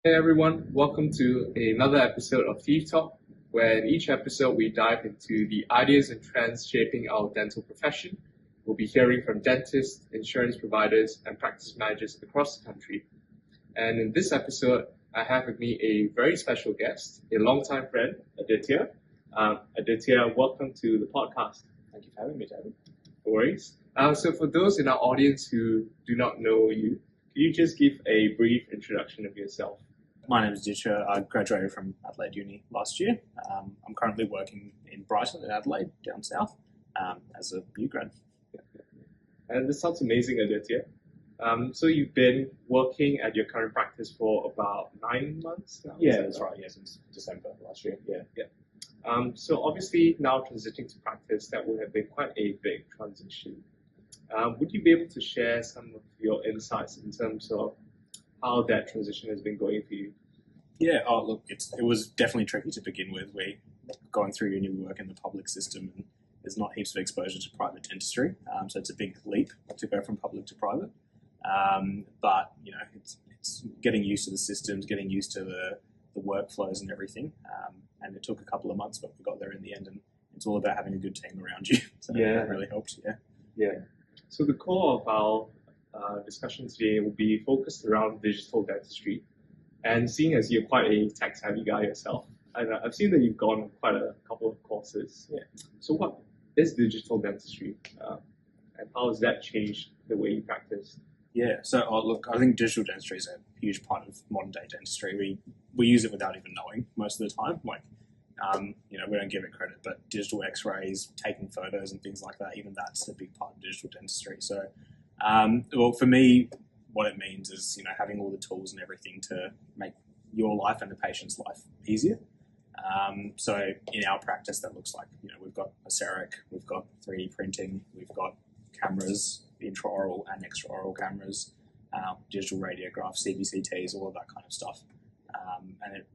Hey everyone, welcome to another episode of Thief Talk, where in each episode we dive into the ideas and trends shaping our dental profession. We'll be hearing from dentists, insurance providers, and practice managers across the country. And in this episode, I have with me a very special guest, a longtime friend, Aditya. Aditya, welcome to the podcast. Thank you for having me, David. No worries. So for those in our audience who do not know you, can you just give a brief introduction of yourself? My name is Aditya. I graduated from Adelaide Uni last year. I'm currently working in Brighton in Adelaide, down south, as a new grad. And this sounds amazing, Aditya. So you've been working at your current practice for about 9 months now? Yeah, that's right. Yeah, since December last year. Yeah. So obviously now transitioning to practice, that would have been quite a big transition. Would you be able to share some of your insights in terms of how that transition has been going for you? Yeah. Oh, look, it was definitely tricky to begin with. We going through uni, we work in the public system, and there's not heaps of exposure to private dentistry. So it's a big leap to go from public to private. But it's getting used to the systems, getting used to the workflows and everything. And it took a couple of months, but we got there in the end. And it's all about having a good team around you. So that really helped. Yeah. So the core of our discussion today will be focused around digital dentistry. And seeing as you're quite a tech-savvy guy yourself, and I've seen that you've gone on quite a couple of courses. Yeah. So what is digital dentistry, and how has that changed the way you practice? Yeah, so look, I think digital dentistry is a huge part of modern day dentistry. We use it without even knowing most of the time. We don't give it credit, but digital X-rays, taking photos, and things like that, even that's a big part of digital dentistry. So, well, for me, what it means is having all the tools and everything to make your life and the patient's life easier. So in our practice, that looks like we've got a CEREC, we've got 3D printing, we've got cameras, intraoral and extraoral cameras, digital radiographs, CBCTs, all of that kind of stuff. And it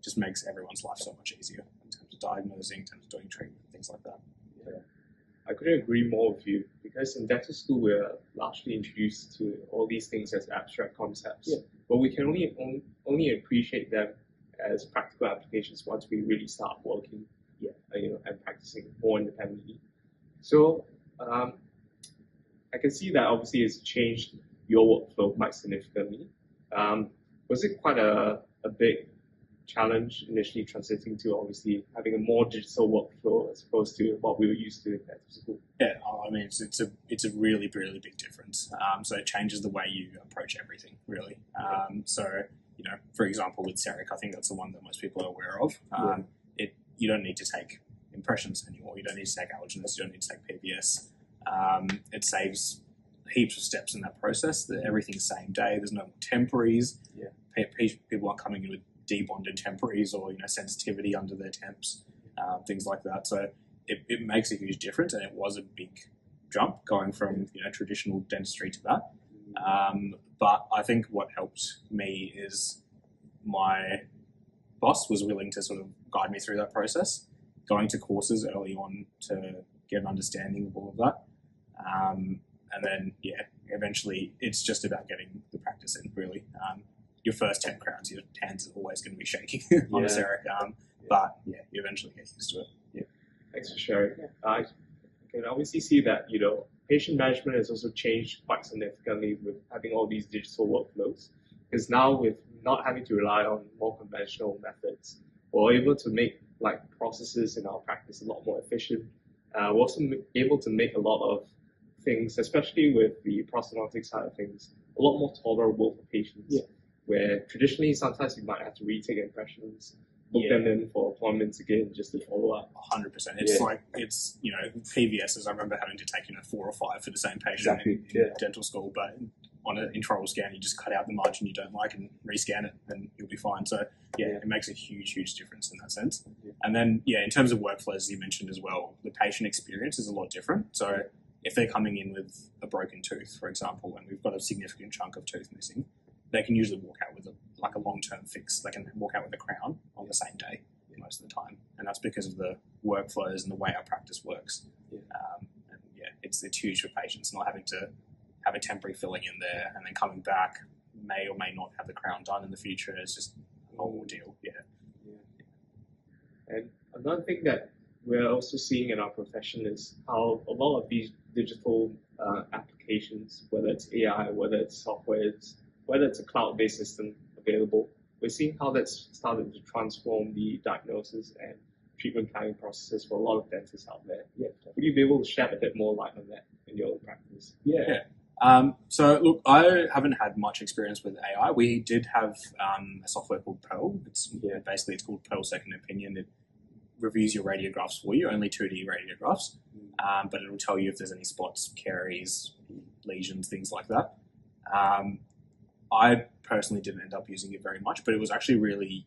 just makes everyone's life so much easier in terms of diagnosing, in terms of doing treatment, things like that. Yeah. I couldn't agree more with you, because in dental school we're largely introduced to all these things as abstract concepts, but we can only appreciate them as practical applications once we really start working, and practicing more independently. So I can see that obviously it's changed your workflow quite significantly. Was it quite a big challenge initially transiting to obviously having a more digital workflow as opposed to what we were used to in dental school? Yeah, I mean it's a really, really big difference. So it changes the way you approach everything, really. For example, with CEREC, I think that's the one that most people are aware of. You don't need to take impressions anymore. You don't need to take allogeneists. You don't need to take PBS. It saves heaps of steps in that process. Everything's same day. There's no temporaries. People aren't coming in with debonded temporaries or sensitivity under their temps, things like that. So it makes a huge difference, and it was a big jump going from traditional dentistry to that. But I think what helped me is my boss was willing to sort of guide me through that process, going to courses early on to get an understanding of all of that. And then, eventually it's just about getting the practice in, really. Your first 10 crowns, your hands are always going to be shaking on a CEREC, but you eventually get used to it. Yeah. Thanks for sharing. I can obviously see that, patient management has also changed quite significantly with having all these digital workflows, because now with not having to rely on more conventional methods, we're able to make processes in our practice a lot more efficient. We're also able to make a lot of things, especially with the prosthodontic side of things, a lot more tolerable for patients. Where traditionally sometimes you might have to retake impressions, book them in for appointments again just to follow up. 100%. It's PVSs. I remember having to take 4 or 5 for the same patient in dental school, but on an intraoral scan you just cut out the margin you don't like and rescan it, and you'll be fine. So it makes a huge difference in that sense. And then in terms of workflows, as you mentioned as well, the patient experience is a lot different. So if they're coming in with a broken tooth, for example, and we've got a significant chunk of tooth missing, they can usually walk out with a long-term fix. They can walk out with a crown on the same day most of the time, and that's because of the workflows and the way our practice works. It's huge for patients not having to have a temporary filling in there and then coming back, may or may not have the crown done in the future. It's just a whole ordeal. Yeah. And another thing that we're also seeing in our profession is how a lot of these digital applications, whether it's AI, whether it's software, whether it's a cloud-based system available, we're seeing how that's started to transform the diagnosis and treatment planning processes for a lot of dentists out there. Yeah. Would you be able to shed a bit more light on that in your own practice? Yeah. So look, I haven't had much experience with AI. We did have a software called Pearl. Basically it's called Pearl Second Opinion. It reviews your radiographs for you, only 2D radiographs, but it'll tell you if there's any spots, caries, lesions, things like that. I personally didn't end up using it very much, but it was actually really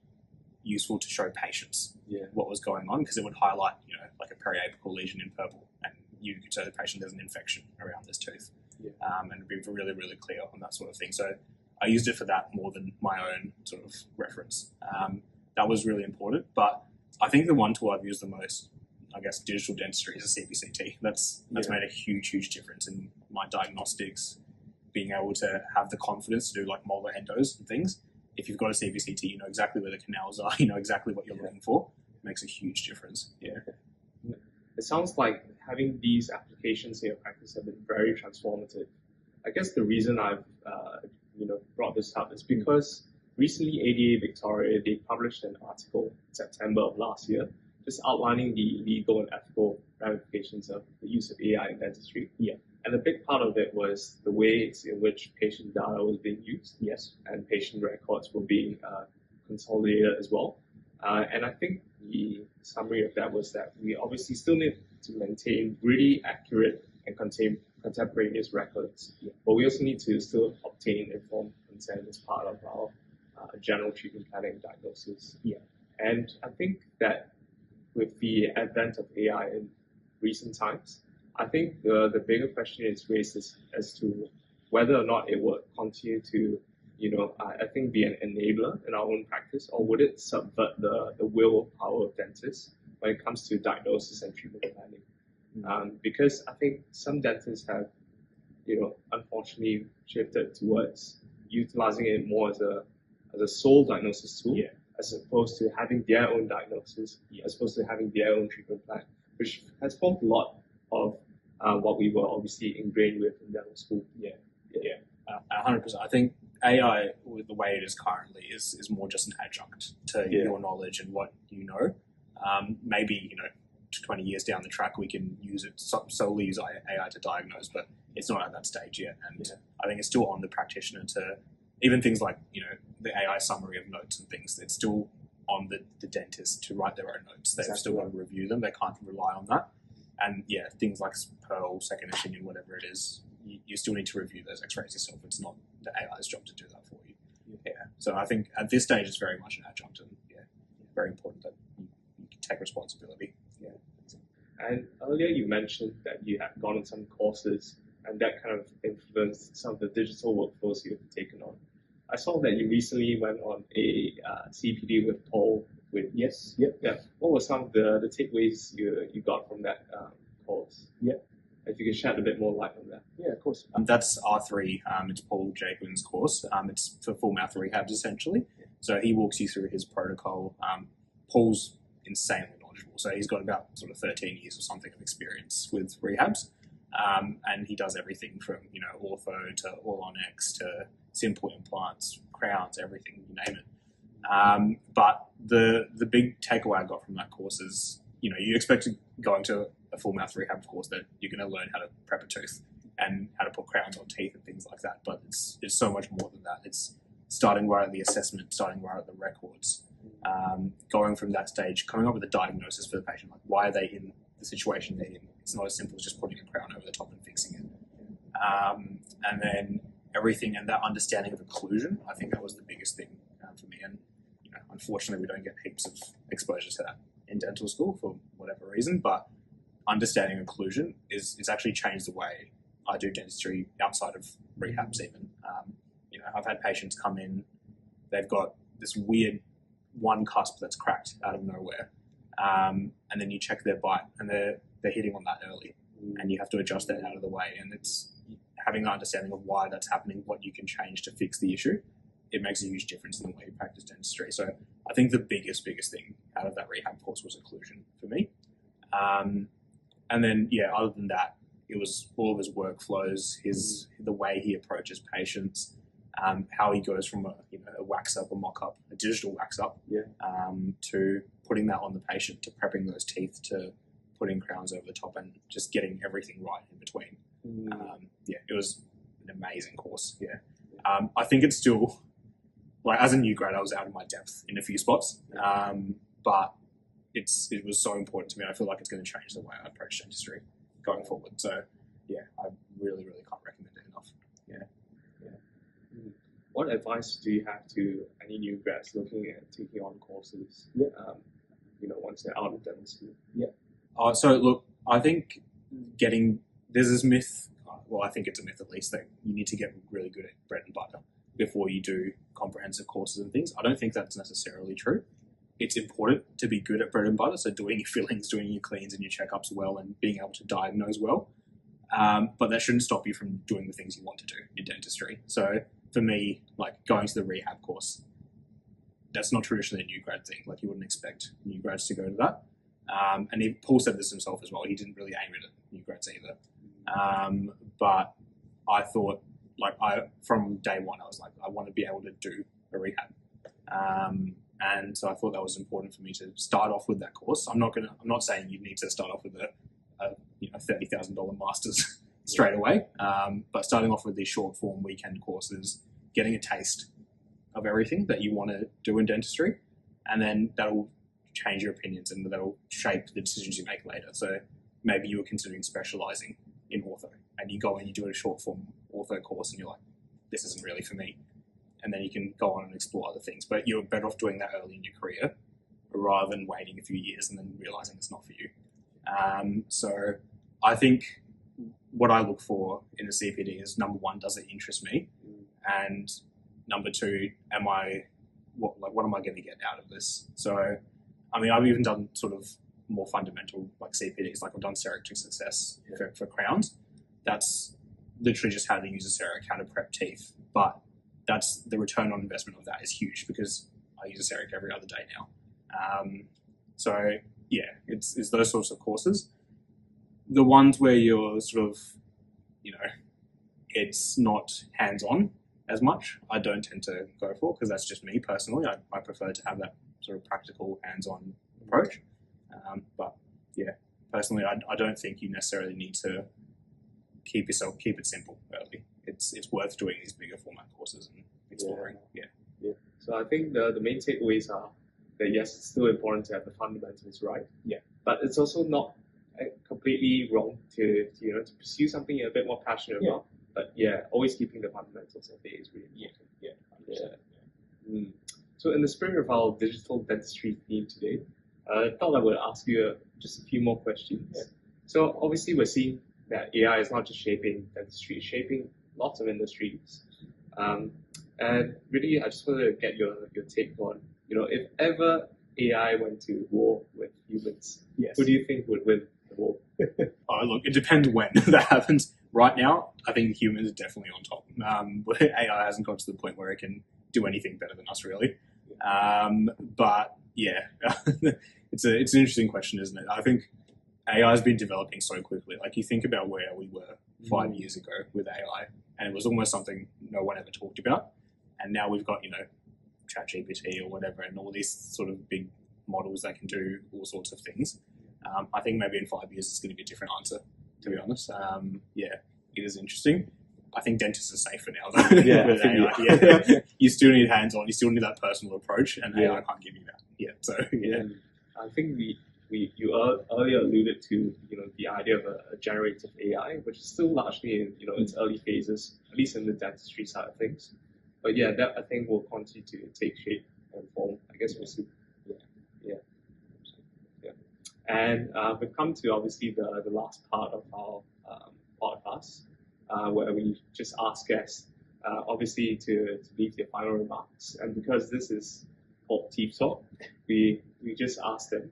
useful to show patients what was going on, because it would highlight, like a periapical lesion in purple, and you could tell the patient there's an infection around this tooth, and it'd be really, really clear on that sort of thing. So I used it for that more than my own sort of reference. That was really important, but I think the one tool I've used the most, I guess, digital dentistry is a CBCT. That's made a huge difference in my diagnostics, being able to have the confidence to do like molar endos and things. If you've got a CBCT, you know exactly where the canals are, you know exactly what you're looking for. It makes a huge difference. Yeah. It sounds like having these applications in your practice have been very transformative. I guess the reason I've brought this up is because recently ADA Victoria, they published an article in September of last year just outlining the legal and ethical ramifications of the use of AI in dentistry. And a big part of it was the ways in which patient data was being used. And patient records were being consolidated as well. And I think the summary of that was that we obviously still need to maintain really accurate and contemporaneous records, but we also need to still obtain informed consent as part of our general treatment planning and diagnosis. And I think that with the advent of AI in recent times, I think the bigger question is raised as to whether or not it will continue to, I think be an enabler in our own practice, or would it subvert the will power of dentists when it comes to diagnosis and treatment planning? Because I think some dentists have, unfortunately shifted towards utilizing it more as a sole diagnosis tool, as opposed to having their own diagnosis, as opposed to having their own treatment plan, which has formed a lot of what we were obviously ingrained with in dental school. 100%. I think AI, with the way it is currently, is more just an adjunct to your knowledge and what you know. Maybe 20 years down the track, we can solely use AI to diagnose, but it's not at that stage yet. And I think it's still on the practitioner to, even things like the AI summary of notes and things, it's still on the dentist to write their own notes. They've still got to review them. They can't rely on that. And things like Pearl, Second Opinion, whatever it is, you still need to review those x-rays yourself. It's not the AI's job to do that for you. So I think at this stage it's very much an adjunct, and very important that you can take responsibility. And earlier you mentioned that you had gone on some courses and that kind of influenced some of the digital workflows you've taken on. I saw that you recently went on a CPD with Paul. What were some of the takeaways you got from that course? If you can shed a bit more light on that. Yeah, of course. That's R3. It's Paul Jacobin's course. It's for full mouth rehabs essentially. So he walks you through his protocol. Paul's insanely knowledgeable. So he's got about sort of 13 years or something of experience with rehabs. And he does everything from, ortho to all-on-X to simple implants, crowns, everything, you name it. But the big takeaway I got from that course is, you expect to go into a full mouth rehab course that you're going to learn how to prep a tooth and how to put crowns on teeth and things like that. But it's so much more than that. It's starting right at the assessment, starting right at the records, going from that stage, coming up with a diagnosis for the patient, like why are they in the situation they're in. It's not as simple as just putting a crown over the top and fixing it. And then everything and that understanding of occlusion, I think that was the biggest thing for me. And unfortunately, we don't get heaps of exposure to that in dental school for whatever reason. But understanding occlusion is actually changed the way I do dentistry outside of rehabs. Even I've had patients come in, they've got this weird one cusp that's cracked out of nowhere, and then you check their bite and they're hitting on that early, and you have to adjust that out of the way. And it's having an understanding of why that's happening, what you can change to fix the issue, it makes a huge difference in the way you practice dentistry. So I think the biggest thing out of that rehab course was occlusion for me. And then, yeah, other than that, it was all of his workflows, the way he approaches patients, how he goes from a wax up, a mock up, a digital wax up, to putting that on the patient, to prepping those teeth, to putting crowns over the top, and just getting everything right in between. It was an amazing course. I think it's still, like, as a new grad, I was out of my depth in a few spots, but it was so important to me. I feel like it's going to change the way I approach dentistry going forward. So yeah, I really can't recommend it enough. What advice do you have to any new grads looking at taking on courses? Once they're out of dentistry. So look, I think there's this myth. Well, I think it's a myth at least, that you need to get really good at bread and butter before you do comprehensive courses and things. I don't think that's necessarily true. It's important to be good at bread and butter, so doing your fillings, doing your cleans and your checkups well, and being able to diagnose well. But that shouldn't stop you from doing the things you want to do in dentistry. So for me, like going to the rehab course, that's not traditionally a new grad thing. Like, you wouldn't expect new grads to go to that. And Paul said this himself as well. He didn't really aim it at new grads either. But I thought, from day one, I was like, I want to be able to do a rehab. And so I thought that was important for me to start off with that course. I'm not saying you need to start off with a $30,000 master's straight away. But starting off with these short form weekend courses, getting a taste of everything that you want to do in dentistry, and then that'll change your opinions and that'll shape the decisions you make later. So maybe you were considering specializing in ortho, and you go and you do a short form ortho course and you're like, this isn't really for me. And then you can go on and explore other things. But you're better off doing that early in your career rather than waiting a few years and then realizing it's not for you. So I think what I look for in a CPD is, number one, does it interest me? And number two, what am I going to get out of this? So, I mean, I've even done sort of more fundamental CPDs, like I've done CEREC to success for crowns. That's literally just how to use a CEREC, how to prep teeth. But that's the return on investment of that is huge, because I use a CEREC every other day now. So yeah, it's those sorts of courses. The ones where you're sort of, it's not hands-on as much, I don't tend to go for, because that's just me personally. I prefer to have that sort of practical hands-on approach. But yeah, personally, I don't think you necessarily need to keep it simple early. It's worth doing these bigger format courses and exploring. Yeah. So I think the main takeaways are that yes, it's still important to have the fundamentals right. Yeah. But it's also not completely wrong to pursue something you're a bit more passionate about. But yeah, always keeping the fundamentals I think is really important. So in the spirit of our digital dentistry theme today, I thought I would ask you just a few more questions. So obviously we're seeing that AI is not just shaping dentistry, it's shaping lots of industries. And really, I just wanted to get your take on, if ever AI went to war with humans, who do you think would win the war? Look, it depends when that happens. Right now, I think humans are definitely on top. AI hasn't got to the point where it can do anything better than us, really. But yeah, it's an interesting question, isn't it? I think AI has been developing so quickly. Like, you think about where we were 5 years ago with AI, and it was almost something no one ever talked about. And now we've got, ChatGPT or whatever, and all these sort of big models that can do all sorts of things. I think maybe in 5 years it's going to be a different answer, to be honest. Yeah, it is interesting. I think dentists are safer now, though. With AI. You still need hands-on, you still need that personal approach, and AI can't give you that. So I think you earlier alluded to the idea of a generative AI, which is still largely in its early phases, at least in the dentistry side of things. But yeah, that I think will continue to take shape and form. I guess we'll see. And we've come to obviously the last part of our podcast, where we just ask guests obviously to leave their final remarks. And because this is called Teeth Talk, we just asked them,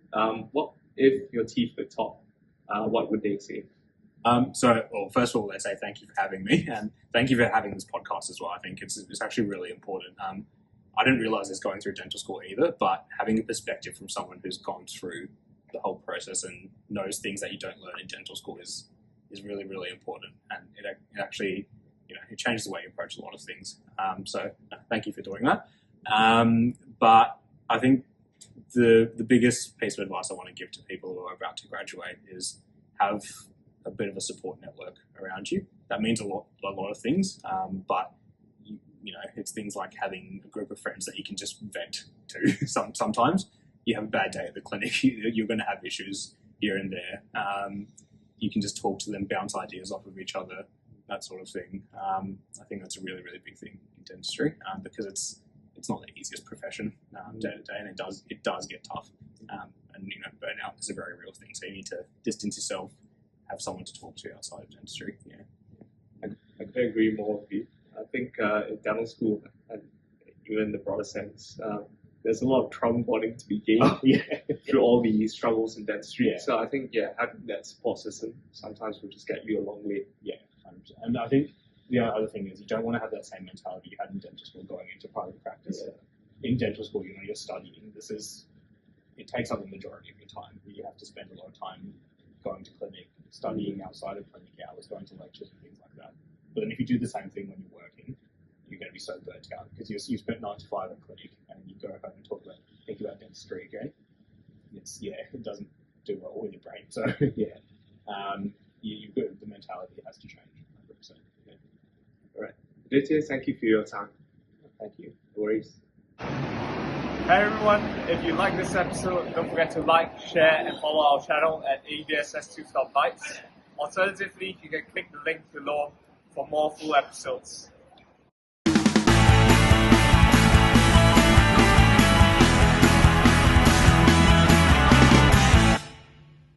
what if your teeth were talk? What would they say? Well, first of all, let's say thank you for having me, and thank you for having this podcast as well. I think it's actually really important. I didn't realize this going through dental school either, but having a perspective from someone who's gone through the whole process and knows things that you don't learn in dental school is really, really important. And it actually, it changes the way you approach a lot of things. So thank you for doing that. But I think the biggest piece of advice I want to give to people who are about to graduate is have a bit of a support network around you. That means a lot of things, but it's things like having a group of friends that you can just vent to. Sometimes you have a bad day at the clinic, you're going to have issues here and there. You can just talk to them, bounce ideas off of each other, that sort of thing. I think that's a really, really big thing in dentistry, because it's not the easiest profession day to day, and it does get tough. And burnout is a very real thing. So you need to distance yourself, have someone to talk to outside of dentistry. Yeah, I couldn't agree more with you. I think in dental school, and even in the broader sense, there's a lot of trauma bonding to be gained through all the struggles in dentistry. Yeah. So I think, having that support system sometimes will just get you a long way. Yeah, 100%. And I think the other thing is you don't want to have that same mentality you had in dental school going into private practice. Yeah. In dental school, you're studying. It takes up the majority of your time. You have to spend a lot of time going to clinic, studying outside of clinic hours, going to lectures and things like that. But then if you do the same thing when you're working, you're going to be so burnt out because you spent 9 to 5 at clinic and you go home and think about dentistry again. It doesn't do well with your brain. So you've got the mentality has to change 100%. Yeah. All right, Aaditya, thank you for your time. Thank you. No worries. Hey everyone, if you like this episode, don't forget to like, share and follow our channel at ABSS2 Stop Bites. Alternatively, you can click the link below for more full episodes.